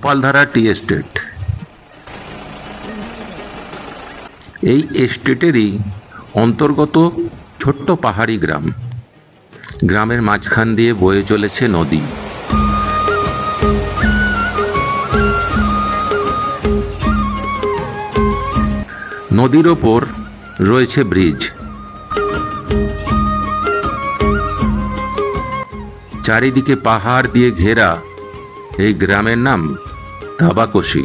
কপালধারা tea estate. এই এস্টেটেরই অন্তর্গত ছোট্ট পাহাড়ি গ্রাম। গ্রামের মাঝখান দিয়ে বয়ে চলেছে নদী। নদীর ওপর রয়েছে ব্রিজ। চারিদিকে পাহাড় দিয়ে ঘেরা এই গ্রামের নাম তাবাকোশি।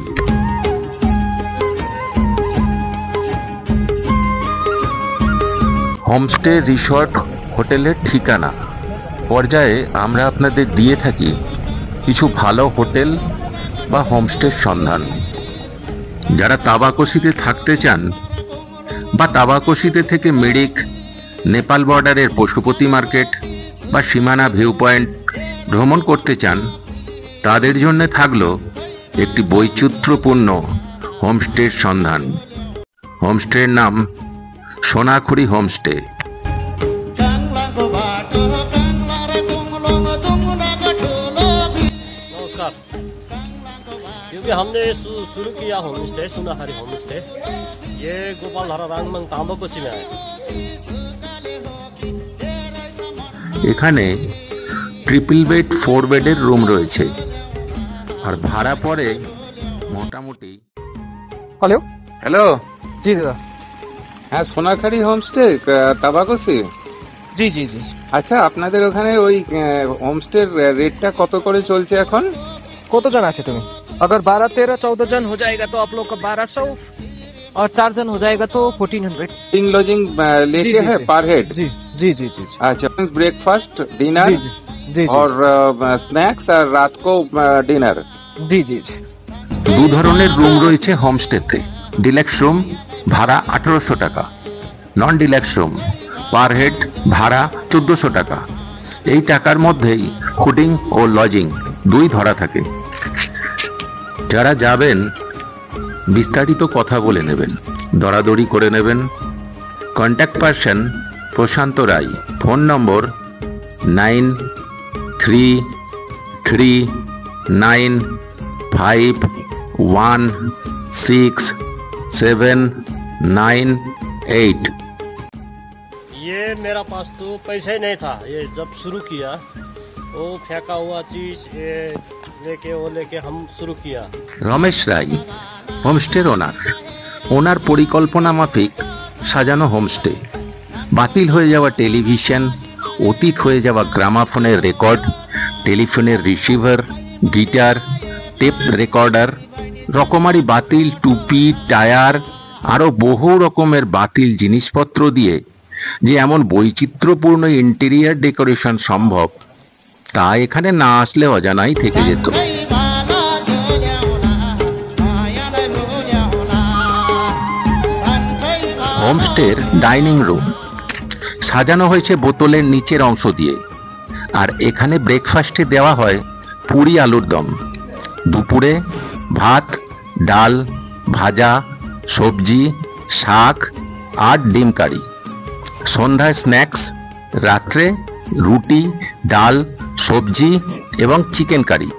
হোমস্টে, রিসর্ট, হোটেলের ঠিকানা পর্যায়ে আমরা আপনাদের দিয়ে থাকি কিছু ভালো হোটেল বা হোমস্টের সন্ধান। যারা তাবাকোশিতে থাকতে চান বা তাবাকোশিতে থেকে মিরিক, নেপাল বর্ডারের পশুপতি মার্কেট বা সীমানা ভিউ পয়েন্ট ভ্রমণ করতে চান, তাদের জন্য থাকলো একটি বৈচিত্র্যপূর্ণ হোমস্টের সন্ধান। হোমস্টের নাম সোনাখুরি হোমস্টে। नमस्कार। क्योंकि हमने शुरू किया होम स्टे सोनाखुरी होम स्टे, ये गोपालधारा रांगमंग तांबाकोशी में है। এখানে ট্রিপল বেড 4 বেডের রুম রয়েছে আর ভাড়া পড়ে মোটামুটি। হ্যালো হ্যালো, জি দাদা। হ্যাঁ, সোনাখারি হোমস্টে তাবাকোশি। জি জি জি। আচ্ছা, আপনাদের ওখানে ওই হোমস্টের রেটটা কত করে চলছে এখন? কতজন আছে তুমি? अगर 12, 13, 14 जन हो जाएगा तो आप लोग का 1200 और 4 जन हो जाएगा तो 1400। इन लॉजिंग लेके है पर हेड? जी जी जी जी। अच्छा, ब्रेकफास्ट, डिनर जी जी और स्नैक्स और रात को डिनर? जी जी जी। দু ধরনের রুম রয়েছে হোমস্টেতে। ডিলাক্স রুম ভাড়া 1800 টাকা, নন ডিলাক্স রুম পার হেড ভাড়া 1400 টাকা। এই টাকার মধ্যেই ফুডিং ও লজিং দুই ধরা থাকে। যারা যাবেন বিস্তারিত কথা বলে নেবেন, দরাদরি করে নেবেন। Contact person Prashant Roy. Phone number 9339516798। ये मेरा पास तो पैसा ही नहीं था। ये जब शुरू किया वो फेंका हुआ चीज ये लेके हम शुरू किया। রমেশ রায় হোমস্টের ওনার পরিকল্পনা মাফিক সাজানো হোমস্টে। বাতিল হয়ে যাওয়া টেলিভিশন, অতীত হয়ে যাওয়া গ্রামাফোনের রেকর্ড, টেলিফোনের রিসিভার, গিটার, টেপ রেকর্ডার, রকমারি বাতিল টুপি, টায়ার, আরও বহু রকমের বাতিল জিনিসপত্র দিয়ে যে এমন বৈচিত্র্যপূর্ণ ইন্টেরিয়ার ডেকোরেশন সম্ভব তা এখানে না আসলে অজানাই থেকে যেত। হোমস্টের ডাইনিং রুম সাজানো হয়েছে বোতলের নিচের অংশ দিয়ে। আর এখানে ব্রেকফাস্টে দেওয়া হয় পুরি আলুর দম, দুপুরে ভাত, ডাল, ভাজা, সবজি, শাক আর ডিম কারি, সন্ধ্যায় স্ন্যাক্স, রাত্রে রুটি, ডাল, সবজি এবং চিকেন কারি।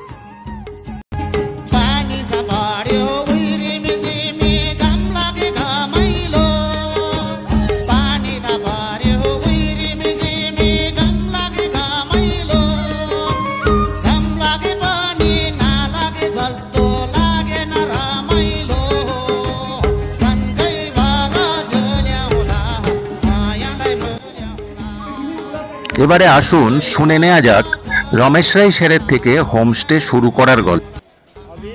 এবারে আসুন শুনে নেওয়া যাক রমেশ রায় সেরের থেকে হোমস্টে শুরু করার গল্প। अभी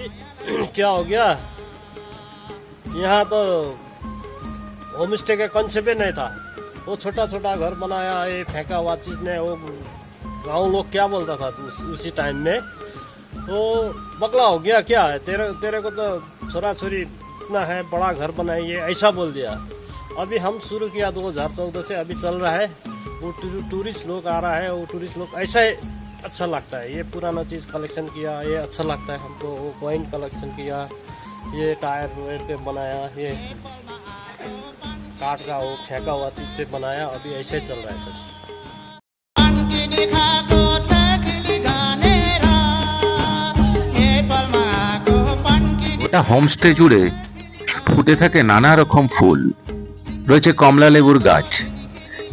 क्या हो गया, यहाँ तो होम स्टे का कंसेप्ट ही नहीं था। वो छोटा छोटा घर बनाया, ये फेंका हुआ चीज ने वो गाँव लोग क्या बोलता था उसी टाइम में, तो बकला हो गया क्या है तेरे को तो छोरा छोरी इतना है बड़ा घर बनाइए ऐसा बोल दिया। अभी हम शुरू किया 2014 से, अभी चल रहा है। वो टूरिस्ट लोग आ रहा है, वो टूरिस्ट लोग ऐसा अच्छा लगता है। ये पुराना चीज कलेक्शन किया, ये अच्छा लगता है हमको। वो कॉइन कलेक्शन किया, ये टायर वेयर के बनाया, ये काठ का वो फेंका हुआ चीज से बनाया। अभी ऐसे चल रहा है सब। গোটা হোমস্টে জুড়ে ফুটে থাকে নানা রকম ফুল, রয়েছে কমলা লেবুর গাছ।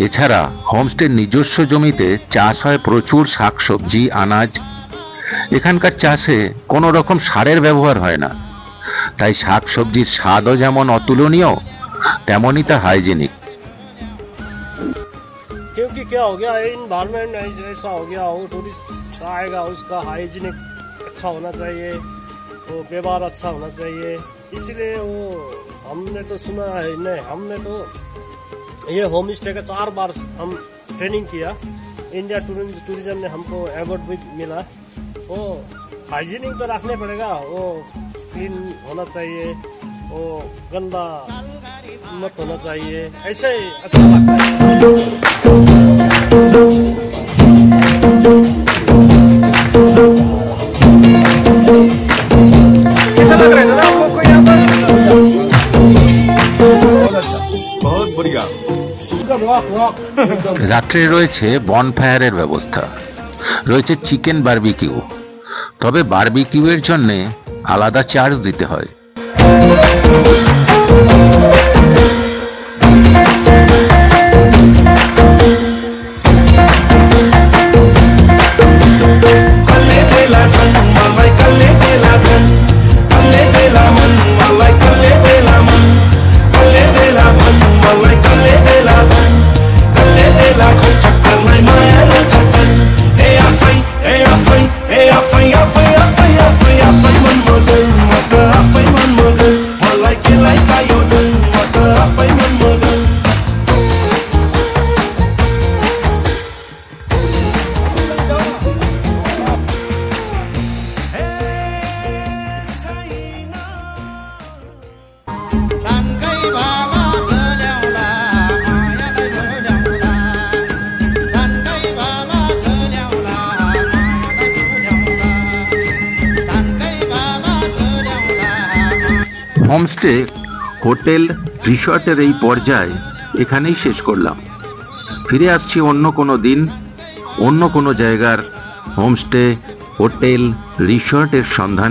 এছাড়া হোমস্টের নিজস্ব জমিতে চাষ হয় প্রচুর শাকসবজি, আনাজ। এখানকার চাষে কোনো রকম সারের ব্যবহার হয় না, তাই শাকসবজির স্বাদও যেমন অতুলনীয়, তেমনই তা हाइजीनिक। क्योंकि क्या हो गया, इन्वायरमेंट ऐसा हो गया, वो टूरिस्ट आएगा उसका हाइजीनिक अच्छा होना चाहिए, वो व्यवहार अच्छा होना चाहिए, इसलिए वो हमने तो सुना है, नहीं हमने तो ये होम स्टे का 4 बार हम ट्रेनिंग किया। इंडिया टूरिज्म ने हमको अवार्ड भी मिला। वो हाइजीनिक तो रखने पड़ेगा, वो क्लीन होना चाहिए, वो गंदा मत होना चाहिए, ऐसे ही अच्छा लगता है। कैसा लग रहा है दादा आपको यहाँ पर? बहुत बढ़िया। রাত্রে রয়েছে বনফায়ারের ব্যবস্থা, রয়েছে চিকেন বারবিকিউ। তবে বারবিকিউ এর জন্য আলাদা চার্জ দিতে হয়। হোমস্টে, হোটেল, রিসর্টের এই পর্যায়ে এখানেই শেষ করলাম। ফিরে আসছি অন্য কোনো দিন, অন্য কোনো জায়গার হোমস্টে, হোটেল, রিসর্টের সন্ধান।